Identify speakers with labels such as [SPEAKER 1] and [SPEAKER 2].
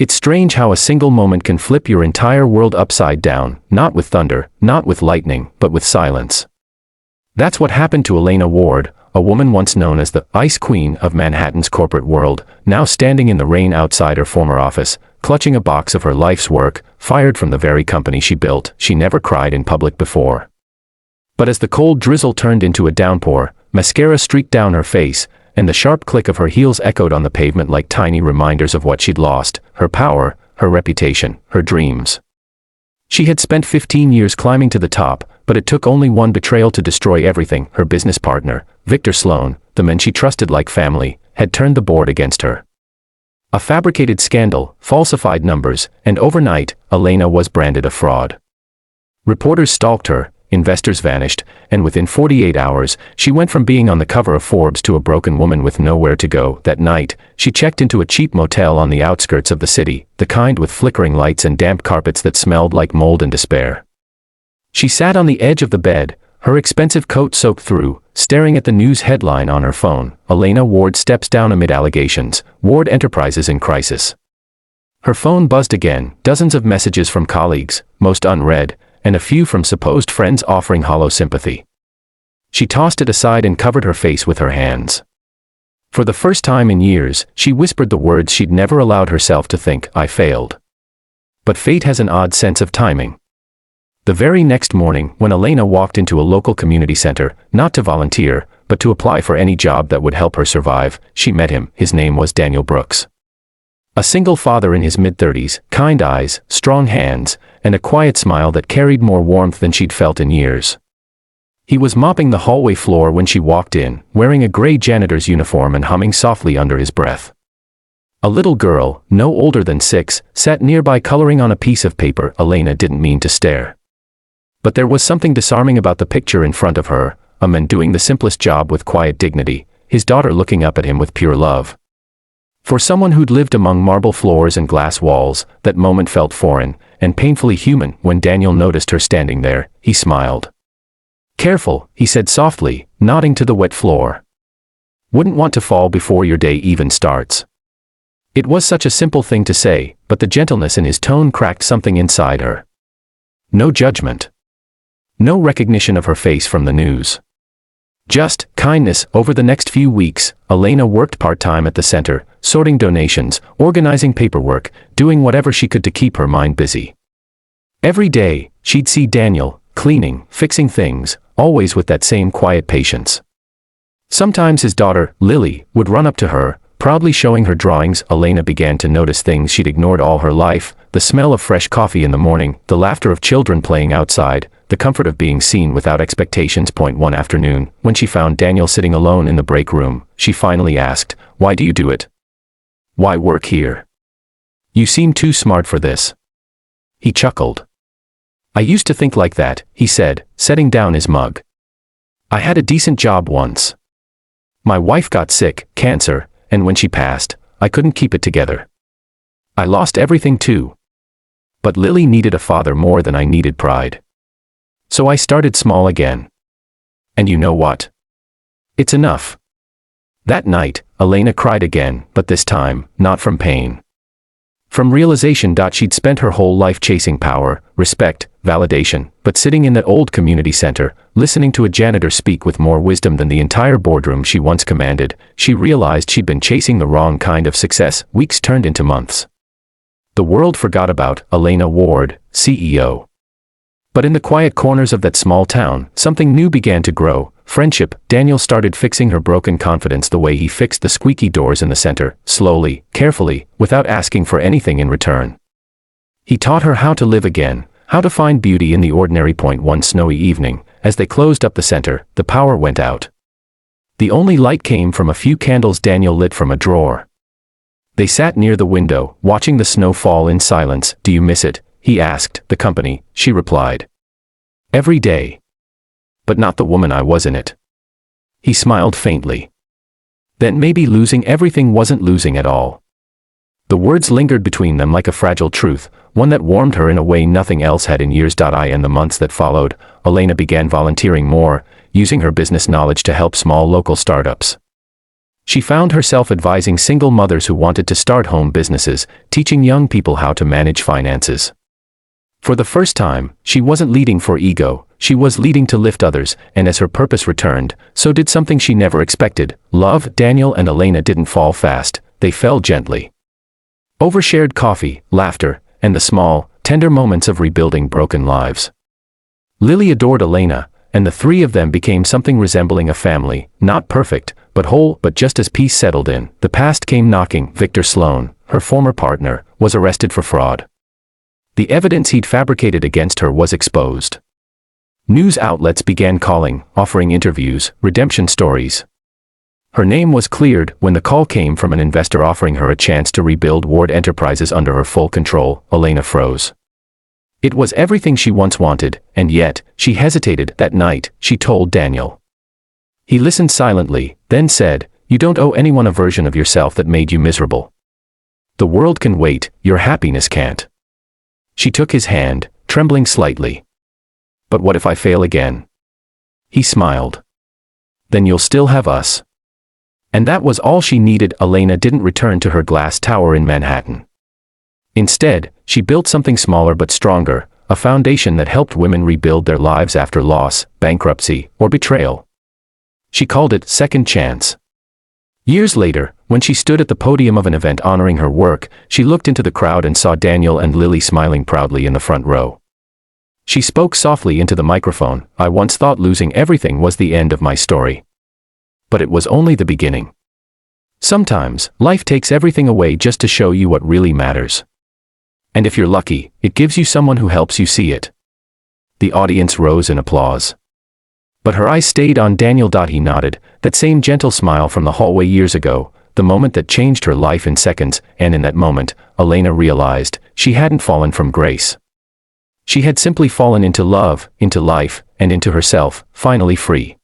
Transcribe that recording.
[SPEAKER 1] It's strange how a single moment can flip your entire world upside down, not with thunder, not with lightning, but with silence. That's what happened to Elena Ward, a woman once known as the Ice Queen of Manhattan's corporate world, now standing in the rain outside her former office, clutching a box of her life's work, fired from the very company she built. She never cried in public before. But as the cold drizzle turned into a downpour, mascara streaked down her face, and the sharp click of her heels echoed on the pavement like tiny reminders of what she'd lost: her power, her reputation, her dreams. She had spent 15 years climbing to the top, but it took only one betrayal to destroy everything. Her business partner, Victor Sloan, the man she trusted like family, had turned the board against her. A fabricated scandal, falsified numbers, and overnight, Elena was branded a fraud. Reporters stalked her, investors vanished, and within 48 hours, she went from being on the cover of Forbes to a broken woman with nowhere to go. That night, she checked into a cheap motel on the outskirts of the city, the kind with flickering lights and damp carpets that smelled like mold and despair. She sat on the edge of the bed, her expensive coat soaked through, staring at the news headline on her phone: Elena Ward steps down amid allegations, Ward Enterprises in crisis. Her phone buzzed again, dozens of messages from colleagues, most unread, and a few from supposed friends offering hollow sympathy. She tossed it aside and covered her face with her hands. For the first time in years, she whispered the words she'd never allowed herself to think: I failed. But fate has an odd sense of timing. The very next morning, when Elena walked into a local community center, not to volunteer, but to apply for any job that would help her survive, she met him. His name was Daniel Brooks. A single father in his mid-30s, kind eyes, strong hands, and a quiet smile that carried more warmth than she'd felt in years. He was mopping the hallway floor when she walked in, wearing a gray janitor's uniform and humming softly under his breath. A little girl, no older than 6, sat nearby coloring on a piece of paper. Elena didn't mean to stare. But there was something disarming about the picture in front of her: a man doing the simplest job with quiet dignity, his daughter looking up at him with pure love. For someone who'd lived among marble floors and glass walls, that moment felt foreign and painfully human. When Daniel noticed her standing there, he smiled. "Careful," he said softly, nodding to the wet floor. "Wouldn't want to fall before your day even starts." It was such a simple thing to say, but the gentleness in his tone cracked something inside her. No judgment. No recognition of her face from the news. Just kindness. Over the next few weeks, Elena worked part-time at the center, sorting donations, organizing paperwork, doing whatever she could to keep her mind busy. Every day, she'd see Daniel, cleaning, fixing things, always with that same quiet patience. Sometimes his daughter, Lily, would run up to her, proudly showing her drawings. Elena began to notice things she'd ignored all her life: the smell of fresh coffee in the morning, the laughter of children playing outside, the comfort of being seen without expectations. One afternoon, when she found Daniel sitting alone in the break room, she finally asked, "Why do you do it? Why work here? You seem too smart for this." He chuckled. "I used to think like that," he said, setting down his mug. "I had a decent job once. My wife got sick, cancer, and when she passed, I couldn't keep it together. I lost everything too. But Lily needed a father more than I needed pride. So I started small again. And you know what? It's enough." That night, Elena cried again, but this time, not from pain. From realization. She'd spent her whole life chasing power, respect, validation, but sitting in that old community center, listening to a janitor speak with more wisdom than the entire boardroom she once commanded, she realized she'd been chasing the wrong kind of success. Weeks turned into months. The world forgot about Elena Ward, CEO. But in the quiet corners of that small town, something new began to grow: friendship. Daniel started fixing her broken confidence the way he fixed the squeaky doors in the center, slowly, carefully, without asking for anything in return. He taught her how to live again, how to find beauty in the ordinary. One snowy evening, as they closed up the center, the power went out. The only light came from a few candles Daniel lit from a drawer. They sat near the window, watching the snow fall in silence. "Do you miss it?" he asked. "The company," she replied. "Every day. But not the woman I was in it." He smiled faintly. Then maybe losing everything wasn't losing at all. The words lingered between them like a fragile truth, one that warmed her in a way nothing else had in years. In the months that followed, Elena began volunteering more, using her business knowledge to help small local startups. She found herself advising single mothers who wanted to start home businesses, teaching young people how to manage finances. For the first time, she wasn't leading for ego, she was leading to lift others, and as her purpose returned, so did something she never expected. Love. Daniel and Elena didn't fall fast, they fell gently. Over shared coffee, laughter, and the small, tender moments of rebuilding broken lives. Lily adored Elena, and the three of them became something resembling a family, not perfect, but whole. But just as peace settled in, the past came knocking. Victor Sloan, her former partner, was arrested for fraud. The evidence he'd fabricated against her was exposed. News outlets began calling, offering interviews, redemption stories. Her name was cleared when the call came from an investor offering her a chance to rebuild Ward Enterprises under her full control. Elena froze. It was everything she once wanted, and yet, she hesitated. That night, she told Daniel. He listened silently, then said, "You don't owe anyone a version of yourself that made you miserable. The world can wait, your happiness can't." She took his hand, trembling slightly. "But what if I fail again?" He smiled. "Then you'll still have us." And that was all she needed. Elena didn't return to her glass tower in Manhattan. Instead, she built something smaller but stronger, a foundation that helped women rebuild their lives after loss, bankruptcy, or betrayal. She called it Second Chance. Years later, when she stood at the podium of an event honoring her work, she looked into the crowd and saw Daniel and Lily smiling proudly in the front row. She spoke softly into the microphone. "I once thought losing everything was the end of my story. But it was only the beginning. Sometimes, life takes everything away just to show you what really matters. And if you're lucky, it gives you someone who helps you see it." The audience rose in applause. But her eyes stayed on Daniel. He nodded, that same gentle smile from the hallway years ago, the moment that changed her life in seconds, and in that moment, Elena realized, she hadn't fallen from grace. She had simply fallen into love, into life, and into herself, finally free.